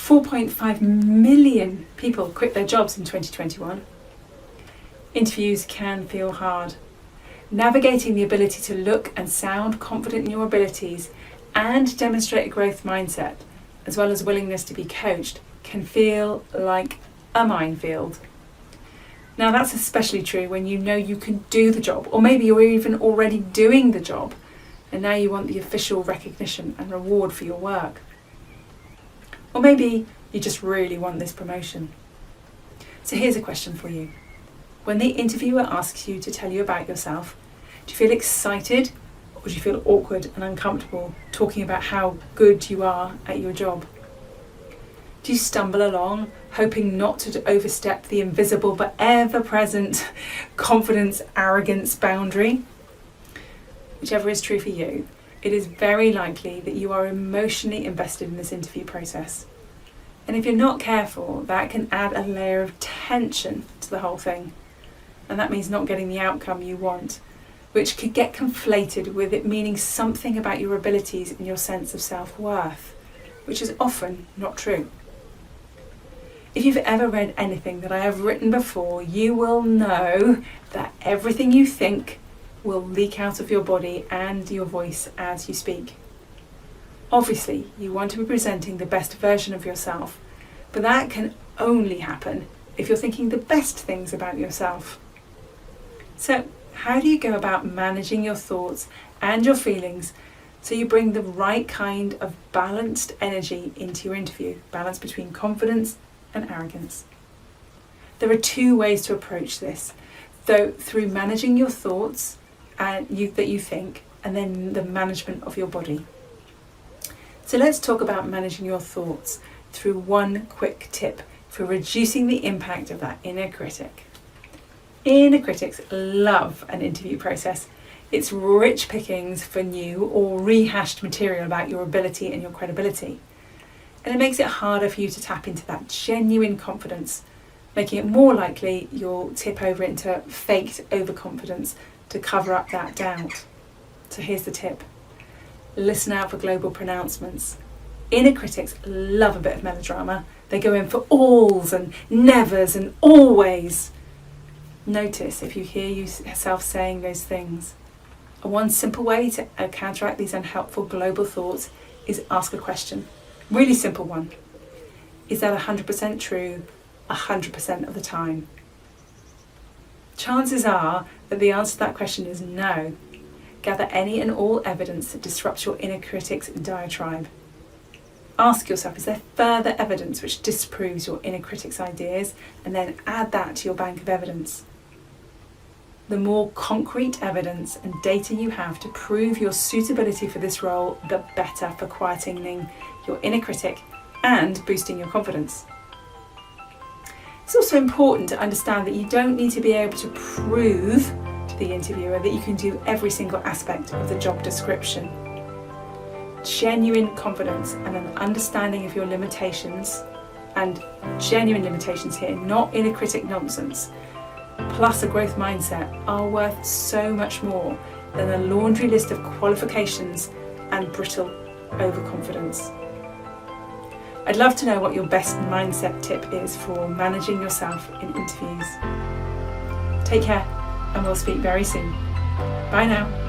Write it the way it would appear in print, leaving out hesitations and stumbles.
4.5 million people quit their jobs in 2021. Interviews can feel hard. Navigating the ability to look and sound confident in your abilities and demonstrate a growth mindset, as well as willingness to be coached, can feel like a minefield. Now that's especially true when you know you can do the job, or maybe you're even already doing the job, and now you want the official recognition and reward for your work. Or maybe you just really want this promotion. So here's a question for you. When the interviewer asks you to tell you about yourself, do you feel excited or do you feel awkward and uncomfortable talking about how good you are at your job? Do you stumble along, hoping not to overstep the invisible but ever-present confidence, arrogance boundary? Whichever is true for you, it is very likely that you are emotionally invested in this interview process. And if you're not careful, that can add a layer of tension to the whole thing. And that means not getting the outcome you want, which could get conflated with it meaning something about your abilities and your sense of self-worth, which is often not true. If you've ever read anything that I have written before, you will know that everything you think will leak out of your body and your voice as you speak. Obviously, you want to be presenting the best version of yourself, but that can only happen if you're thinking the best things about yourself. So, how do you go about managing your thoughts and your feelings so you bring the right kind of balanced energy into your interview, balance between confidence and arrogance? There are two ways to approach this, though, through managing your thoughts that you think, and then the management of your body. So let's talk about managing your thoughts through one quick tip for reducing the impact of that inner critic. Inner critics love an interview process. It's rich pickings for new or rehashed material about your ability and your credibility. And it makes it harder for you to tap into that genuine confidence, making it more likely you'll tip over into faked overconfidence to cover up that doubt. So here's the tip. Listen out for global pronouncements. Inner critics love a bit of melodrama. They go in for alls and nevers and always. Notice if you hear yourself saying those things. One simple way to counteract these unhelpful global thoughts is ask a question. Really simple one. Is that 100% true 100% of the time? Chances are that the answer to that question is no. Gather any and all evidence that disrupts your inner critic's diatribe. Ask yourself, is there further evidence which disproves your inner critic's ideas? And then add that to your bank of evidence. The more concrete evidence and data you have to prove your suitability for this role, the better for quietening your inner critic and boosting your confidence. It's also important to understand that you don't need to be able to prove to the interviewer that you can do every single aspect of the job description. Genuine confidence and an understanding of your limitations, and genuine limitations here, not inner critic nonsense, plus a growth mindset, are worth so much more than a laundry list of qualifications and brittle overconfidence. I'd love to know what your best mindset tip is for managing yourself in interviews. Take care, and we'll speak very soon. Bye now.